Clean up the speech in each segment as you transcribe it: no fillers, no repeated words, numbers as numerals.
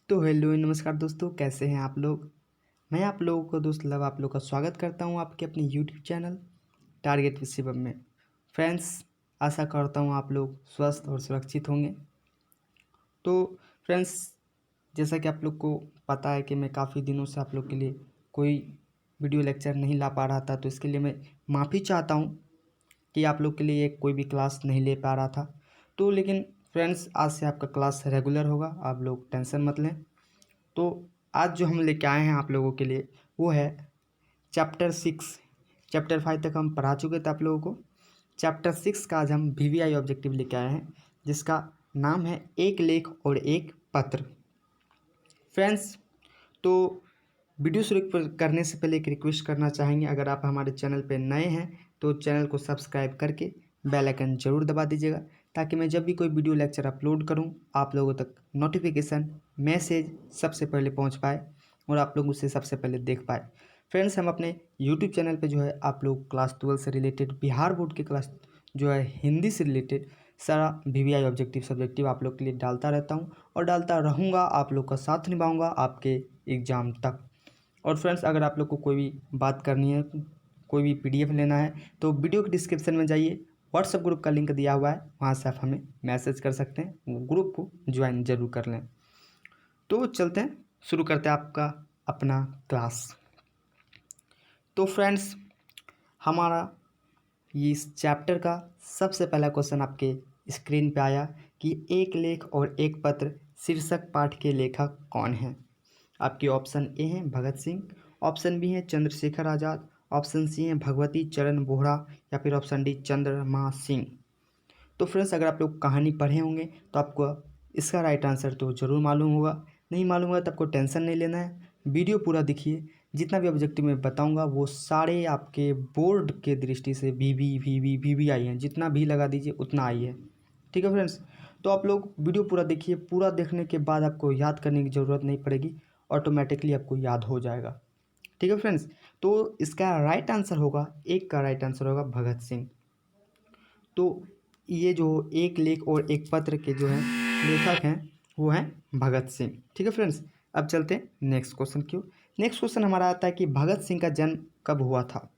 तो हेलो नमस्कार दोस्तों, कैसे हैं आप लोग। मैं आप लोगों को दोस्त लव आप लोग का स्वागत करता हूं आपके अपने YouTube channel target with Shivam में। फ्रेंड्स, आशा करता हूं आप लोग स्वस्थ और सुरक्षित होंगे। तो फ्रेंड्स, जैसा कि आप लोग को पता है कि मैं काफ़ी दिनों से आप लोग के लिए कोई वीडियो लेक्चर नहीं ला पा रहा था, तो इसके लिए मैं माफ़ी चाहता हूं कि आप लोग के लिए कोई भी क्लास नहीं ले पा रहा था। तो लेकिन फ्रेंड्स, आज से आपका क्लास रेगुलर होगा, आप लोग टेंशन मत लें। तो आज जो हम लेके आए हैं आप लोगों के लिए वो है चैप्टर 6। चैप्टर 5 तक हम पढ़ा चुके थे आप लोगों को। चैप्टर 6 का आज हम वीवीआई ऑब्जेक्टिव लेके आए हैं, जिसका नाम है एक लेख और एक पत्र। फ्रेंड्स, तो वीडियो शुरू करने से पहले एक रिक्वेस्ट करना चाहेंगे, अगर आप हमारे चैनल पर नए हैं तो चैनल को सब्सक्राइब करके बेल आइकन जरूर दबा दीजिएगा, ताकि मैं जब भी कोई वीडियो लेक्चर अपलोड करूं आप लोगों तक नोटिफिकेशन मैसेज सबसे पहले पहुंच पाए और आप लोग उसे सबसे पहले देख पाए। फ्रेंड्स, हम अपने यूट्यूब चैनल पे जो है आप लोग क्लास 12 से रिलेटेड, बिहार बोर्ड के क्लास जो है हिंदी से रिलेटेड सारा वीवीआई ऑब्जेक्टिव सब्जेक्टिव आप लोग के लिए डालता रहता हूँ और डालता रहूँगा। आप लोग का साथ निभाऊँगा आपके एग्ज़ाम तक। और फ्रेंड्स, अगर आप लोग को कोई भी बात करनी है, कोई भी पीडीएफ लेना है, तो वीडियो के डिस्क्रिप्शन में जाइए, व्हाट्सएप ग्रुप का लिंक दिया हुआ है, वहाँ से आप हमें मैसेज कर सकते हैं, वो ग्रुप को ज्वाइन जरूर कर लें। तो चलते हैं, शुरू करते हैं आपका अपना क्लास। तो फ्रेंड्स, हमारा ये इस चैप्टर का सबसे पहला क्वेश्चन आपके स्क्रीन पे आया कि एक लेख और एक पत्र शीर्षक पाठ के लेखक कौन हैं। आपके ऑप्शन ए हैं भगत सिंह, ऑप्शन बी है चंद्रशेखर आज़ाद, ऑप्शन सी है भगवती चरण वोहरा, या फिर ऑप्शन डी चंद्रमा सिंह। तो फ्रेंड्स, अगर आप लोग कहानी पढ़े होंगे तो आपको इसका राइट आंसर तो ज़रूर मालूम होगा। नहीं मालूम होगा तो आपको टेंशन नहीं लेना है, वीडियो पूरा देखिए। जितना भी ऑब्जेक्टिव मैं बताऊंगा वो सारे आपके बोर्ड के दृष्टि से वी आई हैं, जितना भी लगा दीजिए उतना आई है। ठीक है फ्रेंड्स, तो आप लोग वीडियो पूरा देखिए। पूरा देखने के बाद आपको याद करने की ज़रूरत नहीं पड़ेगी, ऑटोमेटिकली आपको याद हो जाएगा। ठीक है फ्रेंड्स, तो इसका राइट आंसर होगा, एक का राइट आंसर होगा भगत सिंह। तो ये जो एक लेख और एक पत्र के जो हैं लेखक हैं वो हैं भगत सिंह। ठीक है फ्रेंड्स, अब चलते हैं नेक्स्ट क्वेश्चन की ओर। नेक्स्ट क्वेश्चन हमारा आता है कि भगत सिंह का जन्म कब हुआ था।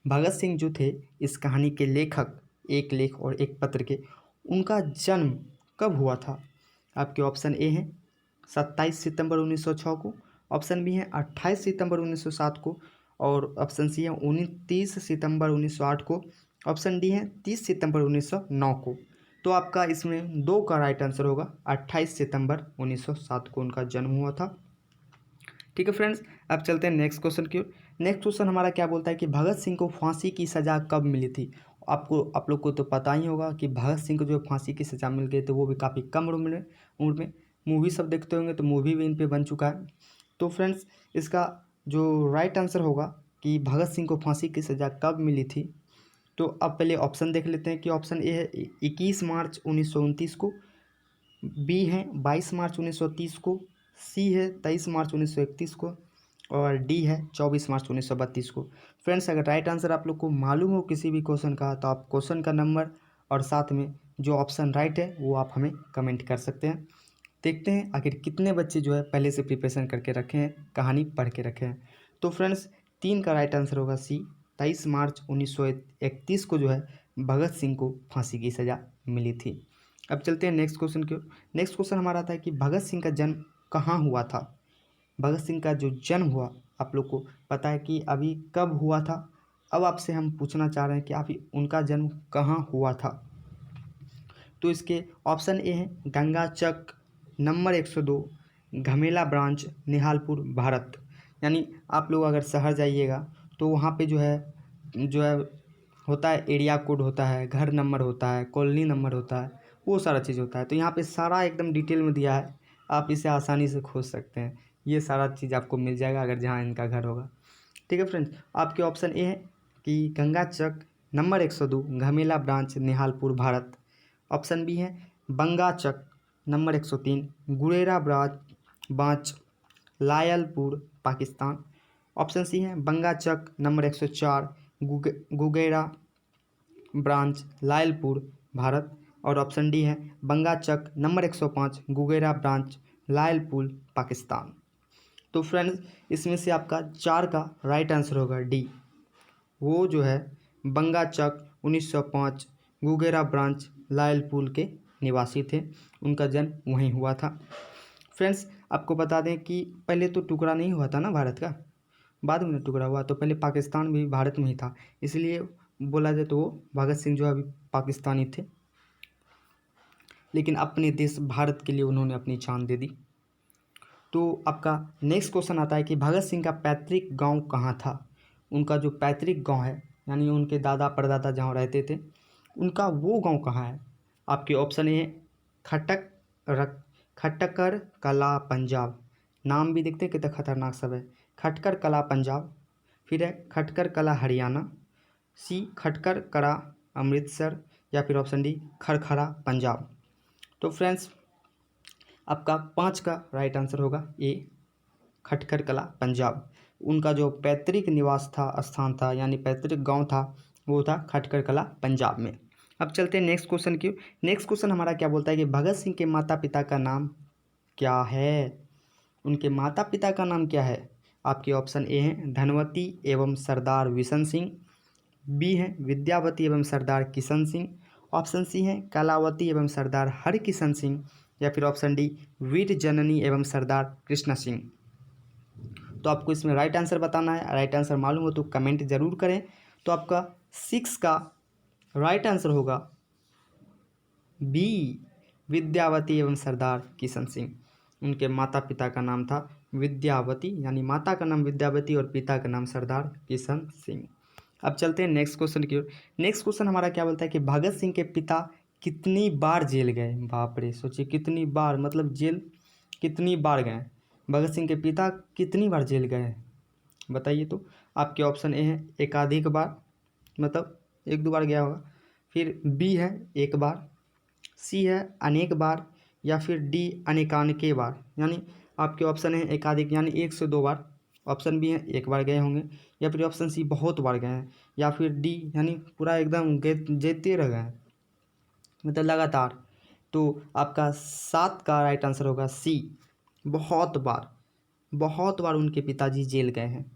भगत सिंह जो थे इस कहानी के लेखक, एक लेख और एक पत्र के, उनका जन्म कब हुआ था। आपके ऑप्शन ए हैं 27 सितंबर 1906 को, ऑप्शन बी है 28 सितंबर 1907 को, और ऑप्शन सी है 29 सितंबर 1908 को, ऑप्शन डी है 30 सितंबर 1909 को। तो आपका इसमें दो का राइट आंसर होगा, 28 सितंबर 1907 को उनका जन्म हुआ था। ठीक है फ्रेंड्स, अब चलते हैं नेक्स्ट क्वेश्चन की ओर। नेक्स्ट क्वेश्चन हमारा क्या बोलता है कि भगत सिंह को फांसी की सज़ा कब मिली थी। आप लोग को तो पता ही होगा कि भगत सिंह को जो फांसी की सज़ा मिल गई, तो वो भी काफ़ी कम उम्र में मूवी सब देखते होंगे, तो मूवी भी इन पे बन चुका है। तो फ्रेंड्स, इसका जो राइट आंसर होगा कि भगत सिंह को फांसी की सज़ा कब मिली थी, तो अब पहले ऑप्शन देख लेते हैं कि ऑप्शन ए है 21 मार्च 1929 को, बी है 22 मार्च 1930 को, सी है 23 मार्च 1931 को, और डी है 24 मार्च 1932 को। फ्रेंड्स, अगर राइट आंसर आप लोग को मालूम हो किसी भी क्वेश्चन का, तो आप क्वेश्चन का नंबर और साथ में जो ऑप्शन राइट है वो आप हमें कमेंट कर सकते हैं। देखते हैं आखिर कितने बच्चे जो है पहले से प्रिपरेशन करके रखे हैं, कहानी पढ़ के रखे हैं। तो फ्रेंड्स, 3 का राइट आंसर होगा सी, 23 मार्च 1931 को जो है भगत सिंह को फांसी की सज़ा मिली थी। अब चलते हैं नेक्स्ट क्वेश्चन की ओर। नेक्स्ट क्वेश्चन हमारा आता है कि भगत सिंह का जन्म कहाँ हुआ था। भगत सिंह का जो जन्म हुआ, आप लोग को पता है कि अभी कब हुआ था। अब आपसे हम पूछना चाह रहे हैं कि अभी उनका जन्म कहाँ हुआ था। तो इसके ऑप्शन ए है गंगाचक नंबर 102, घमेला ब्रांच, निहालपुर, भारत। यानी आप लोग अगर शहर जाइएगा तो वहाँ पे जो है होता है, एरिया कोड होता है, घर नंबर होता है, कॉलोनी नंबर होता है, वो सारा चीज़ होता है। तो यहाँ पे सारा एकदम डिटेल में दिया है, आप इसे आसानी से खोज सकते हैं। ये सारा चीज़ आपको मिल जाएगा अगर जहाँ इनका घर होगा। ठीक है फ्रेंड्स, आपके ऑप्शन ए है कि Gangachak number 102, Ghamela branch, Nihalpur, Bharat. Option B है बंगाचक नंबर 103, गुरेरा बाँच, लायलपुर, पाकिस्तान। ऑप्शन सी है बंगाचक नंबर 104, गुगेरा ब्रांच, लायलपुर, भारत। और ऑप्शन डी है बंगाचक नंबर 105, गुगेरा ब्रांच, लायलपुर पाकिस्तान। तो फ्रेंड्स इसमें से आपका 4 का राइट आंसर होगा डी। वो जो है बंगा चक 1905 गुगेरा ब्रांच लायलपुर के निवासी थे, उनका जन्म वहीं हुआ था। फ्रेंड्स आपको बता दें कि पहले तो टुकड़ा नहीं हुआ था ना भारत का, बाद में टुकड़ा हुआ, तो पहले पाकिस्तान भी भारत में ही था, इसलिए बोला जाए तो वो भगत सिंह जो अभी पाकिस्तानी थे, लेकिन अपने देश भारत के लिए उन्होंने अपनी जान दे दी। तो आपका नेक्स्ट क्वेश्चन आता है कि भगत सिंह का पैतृक गांव कहाँ था। उनका जो पैतृक गांव है, यानी उनके दादा परदादा जहाँ रहते थे, उनका वो गांव कहाँ है। आपके ऑप्शन ए खटकर कला पंजाब। नाम भी देखते हैं कितना खतरनाक सब है। खटकर कला पंजाब, फिर है खटकर कला हरियाणा, सी खटकर कला अमृतसर, या फिर ऑप्शन डी खरखरा पंजाब। तो फ्रेंड्स आपका 5 का राइट आंसर होगा ए खटकर कला पंजाब। उनका जो पैतृक निवास था, स्थान था, यानी पैतृक गांव था, वो था खटकर कला पंजाब में। अब चलते हैं नेक्स्ट क्वेश्चन की। नेक्स्ट क्वेश्चन हमारा क्या बोलता है कि भगत सिंह के माता पिता का नाम क्या है। उनके माता पिता का नाम क्या है। आपके ऑप्शन ए हैं धनवती एवं सरदार विशन सिंह, बी हैं विद्यावती एवं सरदार किशन सिंह, ऑप्शन सी हैं कलावती एवं सरदार हरकिशन सिंह, या फिर ऑप्शन डी वीर जननी एवं सरदार कृष्ण सिंह। तो आपको इसमें राइट आंसर बताना है। राइट आंसर मालूम हो तो कमेंट जरूर करें। तो आपका 6 का राइट आंसर होगा बी विद्यावती एवं सरदार किशन सिंह। उनके माता पिता का नाम था विद्यावती, यानी माता का नाम विद्यावती और पिता का नाम सरदार किशन सिंह। अब चलते हैं नेक्स्ट क्वेश्चन की ओर। नेक्स्ट क्वेश्चन हमारा क्या बोलता है कि भगत सिंह के पिता कितनी बार जेल गए। बाप रे, सोचिए कितनी बार, मतलब जेल कितनी बार गए। भगत सिंह के पिता कितनी बार जेल गए बताइए। तो आपके ऑप्शन ए है एकाधिक बार, मतलब 1-2 बार गया होगा, फिर बी है 1 बार, सी है अनेक बार, या फिर डी अनेकानेक बार। यानी आपके ऑप्शन है एकाधिक, यानी 1 से 2 बार, ऑप्शन बी है 1 बार गए होंगे, या फिर ऑप्शन सी बहुत बार गए हैं, या फिर डी यानी पूरा एकदम जेते रह गए, मतलब लगातार। तो आपका 7 का राइट आंसर होगा सी बहुत बार। बहुत बार उनके पिताजी जेल गए हैं।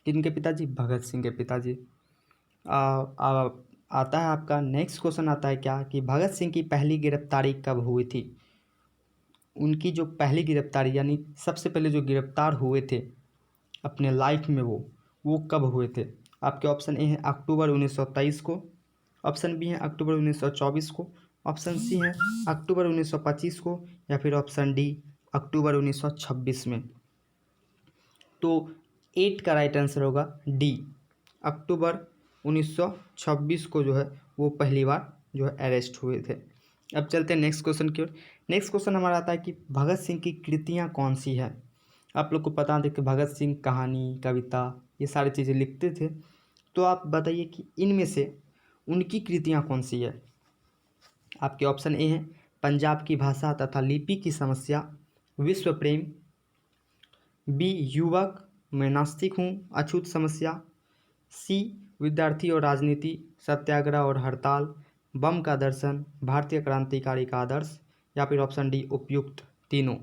किनके पिताजी, भगत सिंह के पिताजी। आता है आपका नेक्स्ट क्वेश्चन आता है क्या कि भगत सिंह की पहली गिरफ्तारी कब हुई थी। उनकी जो पहली गिरफ्तारी, यानी सबसे पहले जो गिरफ्तार हुए थे अपने लाइफ में, वो कब हुए थे। आपके ऑप्शन ए है अक्टूबर 1923 को, ऑप्शन बी है अक्टूबर 1924 को, ऑप्शन सी है अक्टूबर 1925 को, या फिर ऑप्शन डी अक्टूबर 1926 में। तो 8 का राइट आंसर होगा डी अक्टूबर 1926 को जो है वो पहली बार जो है अरेस्ट हुए थे। अब चलते हैं नेक्स्ट क्वेश्चन की ओर। नेक्स्ट क्वेश्चन हमारा आता है कि भगत सिंह की कृतियाँ कौन सी है। आप लोग को पता है कि भगत सिंह कहानी, कविता, ये सारी चीज़ें लिखते थे। तो आप बताइए कि इनमें से उनकी कृतियाँ कौन सी है। आपके ऑप्शन ए हैं पंजाब की भाषा तथा लिपि की समस्या, विश्व प्रेम, बी युवक, मैं नास्तिक हूँ, अछूत समस्या, सी विद्यार्थी और राजनीति, सत्याग्रह और हड़ताल, बम का दर्शन, भारतीय क्रांतिकारी का आदर्श, या फिर ऑप्शन डी उपयुक्त तीनों।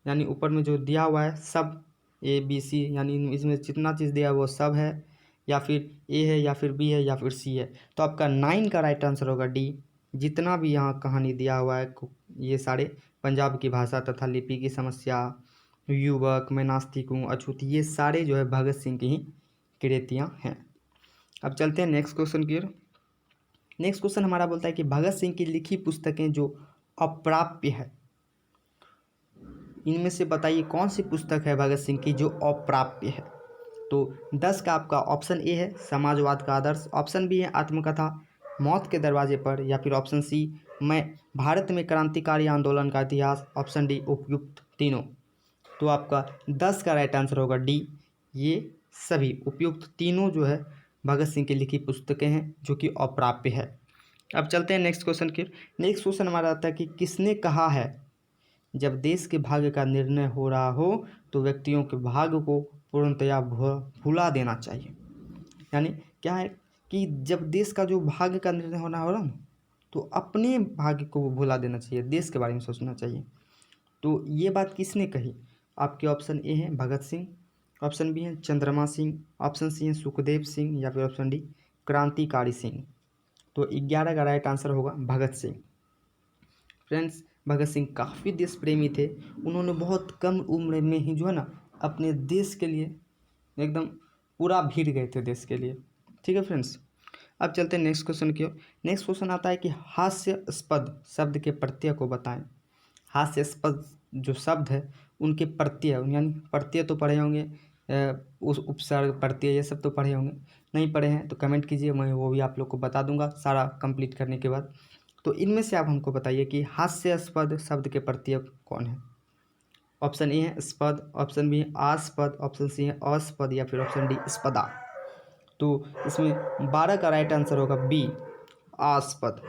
यानी ऊपर में जो दिया हुआ है सब ए बी सी, यानी इसमें जितना चीज़ दिया है वो सब है, या फिर ए है, या फिर बी है, या फिर सी है। तो आपका 9 का राइट आंसर होगा डी। जितना भी यहाँ कहानी दिया हुआ है ये सारे पंजाब की भाषा तथा लिपि की समस्या, युवक, मैं नास्तिक हूँ, अछूत, ये सारे जो है भगत सिंह की ही कृतियाँ हैं। अब चलते हैं नेक्स्ट क्वेश्चन की ओर। नेक्स्ट क्वेश्चन हमारा बोलता है कि भगत सिंह की लिखी पुस्तकें जो अप्राप्य है, इनमें से बताइए कौन सी पुस्तक है भगत सिंह की जो अप्राप्य है। तो 10 का आपका ऑप्शन ए है समाजवाद का आदर्श, ऑप्शन बी है आत्मकथा मौत के दरवाजे पर, या फिर ऑप्शन सी मैं भारत में क्रांतिकारी आंदोलन का इतिहास, ऑप्शन डी उपयुक्त तीनों। तो आपका 10 का राइट आंसर होगा डी, ये सभी उपयुक्त तीनों जो है भगत सिंह की लिखी पुस्तकें हैं जो कि अप्राप्य है। अब चलते हैं नेक्स्ट क्वेश्चन की। नेक्स्ट क्वेश्चन हमारा आता है कि किसने कहा है जब देश के भाग्य का निर्णय हो रहा हो तो व्यक्तियों के भाग्य को पूर्णतया भुला देना चाहिए। यानी क्या है कि जब देश का जो भाग्य का निर्णय होना हो रहा ना, तो अपने भाग्य को भुला देना चाहिए, देश के बारे में सोचना चाहिए। तो ये बात किसने कही? आपके ऑप्शन ए है भगत सिंह, ऑप्शन बी है चंद्रमा सिंह, ऑप्शन सी है सुखदेव सिंह या फिर ऑप्शन डी क्रांतिकारी सिंह। तो 11 का राइट आंसर होगा भगत सिंह। फ्रेंड्स, भगत सिंह काफ़ी देश प्रेमी थे। उन्होंने बहुत कम उम्र में ही जो है ना अपने देश के लिए एकदम पूरा भीड़ गए थे देश के लिए। ठीक है फ्रेंड्स, अब चलते हैं नेक्स्ट क्वेश्चन की ओर। नेक्स्ट क्वेश्चन आता है कि हास्यास्पद शब्द के प्रत्यय को बताएं। हास्यास्पद जो शब्द है उनके प्रत्यय, यानी प्रत्यय तो पढ़े होंगे, उस उपसर्ग प्रत्यय ये सब तो पढ़े होंगे। नहीं पढ़े हैं तो कमेंट कीजिए, मैं वो भी आप लोग को बता दूंगा सारा कंप्लीट करने के बाद। तो इनमें से आप हमको बताइए कि हास्यास्पद शब्द के प्रत्यय कौन है। ऑप्शन ए है स्पद, ऑप्शन बी है आस्पद, ऑप्शन सी है अस्पद या फिर ऑप्शन डी स्पदा। तो इसमें 12 का राइट आंसर होगा बी आस्पद।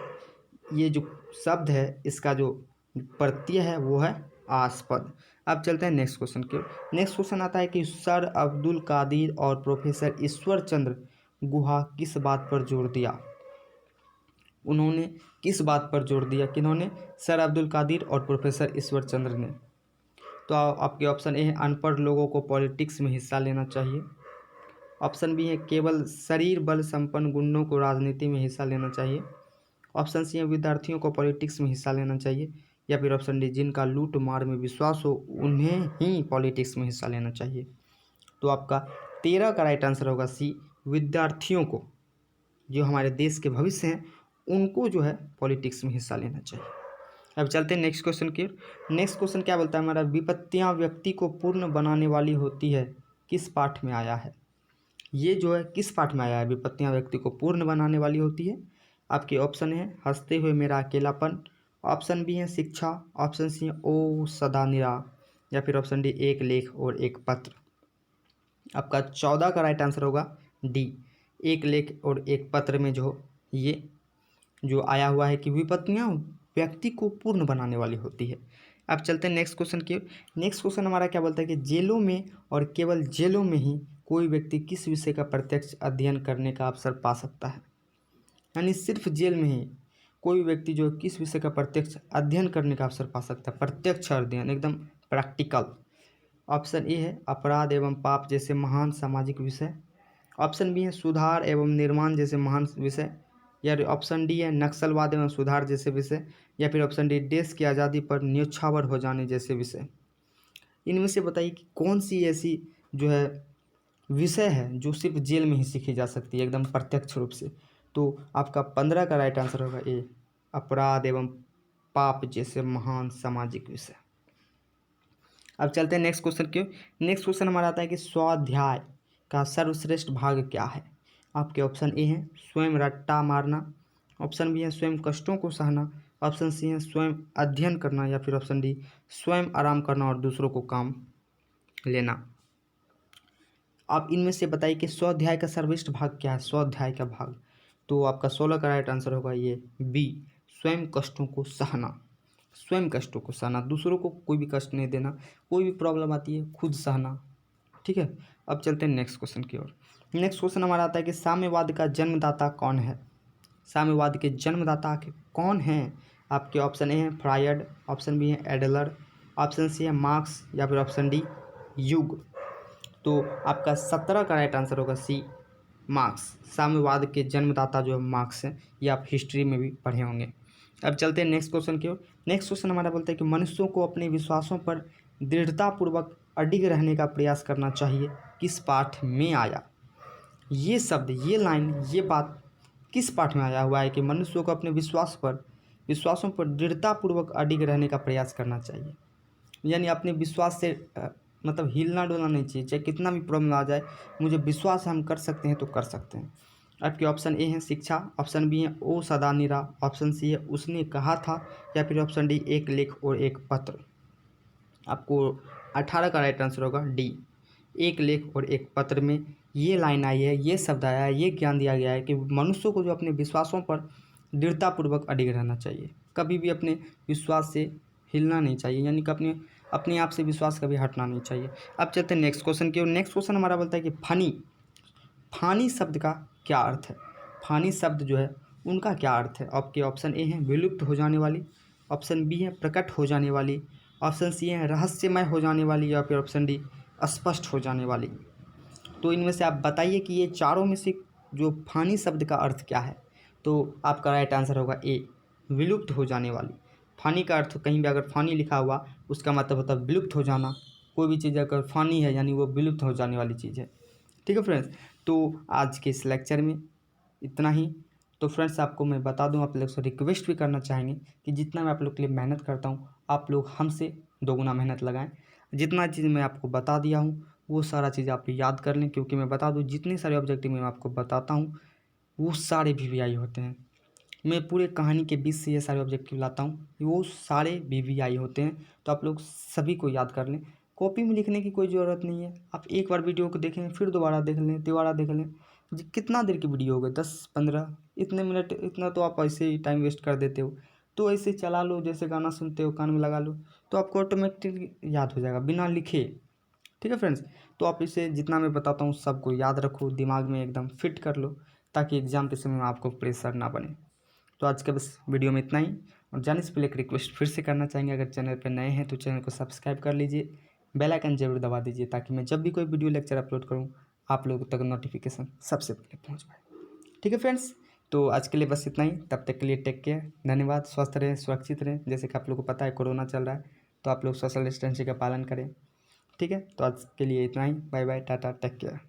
ये जो शब्द है इसका जो प्रत्यय है वो है आस्पद। अब चलते हैं नेक्स्ट क्वेश्चन की ओर। नेक्स्ट क्वेश्चन आता है कि सर अब्दुल कादिर और प्रोफेसर ईश्वर चंद्र गुहा किस बात पर जोर दिया। उन्होंने किस बात पर जोर दिया, किन्होंने? सर अब्दुल कादिर और प्रोफेसर ईश्वर चंद्र ने। तो आपके ऑप्शन ए है अनपढ़ लोगों को पॉलिटिक्स में हिस्सा लेना चाहिए, ऑप्शन बी है केवल शरीर बल संपन्न गुंडों को राजनीति में हिस्सा लेना चाहिए, ऑप्शन सी है विद्यार्थियों को पॉलिटिक्स में हिस्सा लेना चाहिए, या फिर ऑप्शन डी जिनका लूट मार में विश्वास हो उन्हें ही पॉलिटिक्स में हिस्सा लेना चाहिए। तो आपका 13 का राइट आंसर होगा सी विद्यार्थियों को, जो हमारे देश के भविष्य हैं उनको जो है पॉलिटिक्स में हिस्सा लेना चाहिए। अब चलते हैं नेक्स्ट क्वेश्चन की। नेक्स्ट क्वेश्चन क्या बोलता है हमारा, विपत्तियां व्यक्ति को पूर्ण बनाने वाली होती है, किस पाठ में आया है। ये जो है किस पाठ में आया है, विपत्तियां व्यक्ति को पूर्ण बनाने वाली होती है। आपके ऑप्शन है हंसते हुए मेरा अकेलापन, ऑप्शन बी है शिक्षा, ऑप्शन सी है ओ सदा निरा, या फिर ऑप्शन डी एक लेख और एक पत्र। आपका 14 का राइट आंसर होगा डी एक लेख और एक पत्र में जो ये जो आया हुआ है कि विपत्तियां व्यक्ति को पूर्ण बनाने वाली होती है। अब चलते हैं नेक्स्ट क्वेश्चन की। नेक्स्ट क्वेश्चन हमारा क्या बोलता है कि जेलों में और केवल जेलों में ही कोई व्यक्ति किस विषय का प्रत्यक्ष अध्ययन करने का अवसर पा सकता है। यानी सिर्फ जेल में ही कोई व्यक्ति जो किस विषय का प्रत्यक्ष अध्ययन करने का अवसर पा सकता है, प्रत्यक्ष अध्ययन एकदम प्रैक्टिकल। ऑप्शन ए है अपराध एवं पाप जैसे महान सामाजिक विषय, ऑप्शन बी है सुधार एवं निर्माण जैसे महान विषय, या ऑप्शन डी है नक्सलवाद एवं सुधार जैसे विषय, या फिर ऑप्शन डी देश की आज़ादी पर न्योछावर हो जाने जैसे विषय। इनमें से बताइए कि कौन सी ऐसी जो है विषय है जो सिर्फ जेल में ही सीखी जा सकती है एकदम प्रत्यक्ष रूप से। तो आपका 15 का राइट आंसर होगा ए अपराध एवं पाप जैसे महान सामाजिक विषय। अब चलते हैं नेक्स्ट क्वेश्चन की। नेक्स्ट क्वेश्चन हमारा आता है कि स्वाध्याय का सर्वश्रेष्ठ भाग क्या है। आपके ऑप्शन ए हैं स्वयं रट्टा मारना, ऑप्शन बी है स्वयं कष्टों को सहना, ऑप्शन सी है स्वयं अध्ययन करना, या फिर ऑप्शन डी स्वयं आराम करना और दूसरों को काम लेना। आप इनमें से बताइए कि स्वाध्याय का सर्वश्रेष्ठ भाग क्या है, स्वाध्याय का भाग। तो आपका 16 का राइट आंसर होगा ये बी स्वयं कष्टों को सहना। स्वयं कष्टों को सहना, दूसरों को कोई भी कष्ट नहीं देना, कोई भी प्रॉब्लम आती है खुद सहना। ठीक है, अब चलते हैं नेक्स्ट क्वेश्चन की ओर। नेक्स्ट क्वेश्चन हमारा आता है कि साम्यवाद का जन्मदाता कौन है। साम्यवाद के जन्मदाता कौन हैं। आपके ऑप्शन ए है फ्रायड, ऑप्शन बी है एडलर, ऑप्शन सी है मार्क्स, या फिर ऑप्शन डी युग। तो आपका 17 का राइट आंसर होगा सी मार्क्स। साम्यवाद के जन्मदाता जो मार्क्स हैं, ये आप हिस्ट्री में भी पढ़े होंगे। अब चलते हैं नेक्स्ट क्वेश्चन की ओर। नेक्स्ट क्वेश्चन हमारा बोलता है कि मनुष्यों को अपने विश्वासों पर दृढ़तापूर्वक अडिग रहने का प्रयास करना चाहिए, किस पाठ में आया। ये शब्द, ये लाइन, ये बात किस पाठ में आया हुआ है कि मनुष्यों को अपने विश्वासों पर दृढ़तापूर्वक अडिग रहने का प्रयास करना चाहिए। यानी अपने विश्वास से मतलब हिलना डोलना नहीं चाहिए, चाहे कितना भी प्रॉब्लम आ जाए, मुझे विश्वास है हम कर सकते हैं तो कर सकते हैं। आपके ऑप्शन ए है शिक्षा, ऑप्शन बी है ओ सदा निरा, ऑप्शन सी है उसने कहा था, या फिर ऑप्शन डी एक लेख और एक पत्र। आपको 18 का राइट आंसर होगा डी एक लेख और एक पत्र में ये लाइन आई है, ये शब्द आया है, ये ज्ञान दिया गया है कि मनुष्यों को जो अपने विश्वासों पर दृढ़तापूर्वक अडिग रहना चाहिए, कभी भी अपने विश्वास से हिलना नहीं चाहिए, यानी कि अपने आप से विश्वास कभी हटना नहीं चाहिए। अब चलते हैं नेक्स्ट क्वेश्चन की ओर। नेक्स्ट क्वेश्चन हमारा बोलता है कि फानी शब्द का क्या अर्थ है। फानी शब्द जो है उनका क्या अर्थ है। आपके ऑप्शन ए है विलुप्त हो जाने वाली, ऑप्शन बी है प्रकट हो जाने वाली, ऑप्शन सी है रहस्यमय हो जाने वाली, या फिर ऑप्शन डी स्पष्ट हो जाने वाली। तो इनमें से आप बताइए कि ये चारों में से जो फानी शब्द का अर्थ क्या है। तो आपका राइट आंसर होगा ए, विलुप्त हो जाने वाली। फानी का अर्थ कहीं भी अगर फानी लिखा हुआ उसका मतलब होता है विलुप्त हो जाना। कोई भी चीज़ अगर फानी है यानी वो विलुप्त हो जाने वाली चीज़ है। ठीक है फ्रेंड्स, तो आज के इस लेक्चर में इतना ही। तो फ्रेंड्स आपको मैं बता दूं, आप लोग से रिक्वेस्ट भी करना चाहेंगे कि जितना मैं आप लोग के लिए मेहनत करता हूं आप लोग हमसे दोगुना मेहनत लगाएं। जितना चीज़ मैं आपको बता दिया हूं वो सारा चीज़ आप याद कर लें, क्योंकि मैं बता दूं जितने सारे ऑब्जेक्टिव मैं आपको बताता हूं वो सारे वीवीआई होते हैं। मैं पूरे कहानी के बीच से ये सारे ऑब्जेक्टिव लाता हूँ, वो सारे वीवीआई होते हैं। तो आप लोग सभी को याद कर लें, कॉपी में लिखने की कोई ज़रूरत नहीं है। आप एक बार वीडियो को देखें, फिर दोबारा देख लें, दोबारा देख लें। कितना देर की वीडियो हो गई, 10-15 इतने मिनट, इतना तो आप ऐसे ही टाइम वेस्ट कर देते हो। तो ऐसे चला लो, जैसे गाना सुनते हो कान में लगा लो, तो आपको ऑटोमेटिकली याद हो जाएगा बिना लिखे। ठीक है फ्रेंड्स, तो आप इसे जितना मैं बताता हूँ सबको याद रखो, दिमाग में एकदम फिट कर लो, ताकि एग्ज़ाम के समय में आपको प्रेशर ना बने। तो आज के बस वीडियो में इतना ही। और जाने से पहले एक रिक्वेस्ट फिर से करना चाहेंगे, अगर चैनल पर नए हैं तो चैनल को सब्सक्राइब कर लीजिए, बेल आइकन जरूर दबा दीजिए, ताकि मैं जब भी कोई वीडियो लेक्चर अपलोड करूँ आप लोगों तक नोटिफिकेशन सबसे पहले पहुँच पाए। ठीक है फ्रेंड्स, तो आज के लिए बस इतना ही। तब तक के लिए टेक केयर, धन्यवाद। स्वस्थ रहें, सुरक्षित रहें। जैसे कि आप लोगों को पता है कोरोना चल रहा है, तो आप लोग सोशल डिस्टेंसिंग का पालन करें। ठीक है, तो आज के लिए इतना ही। Bye bye, tata, take care.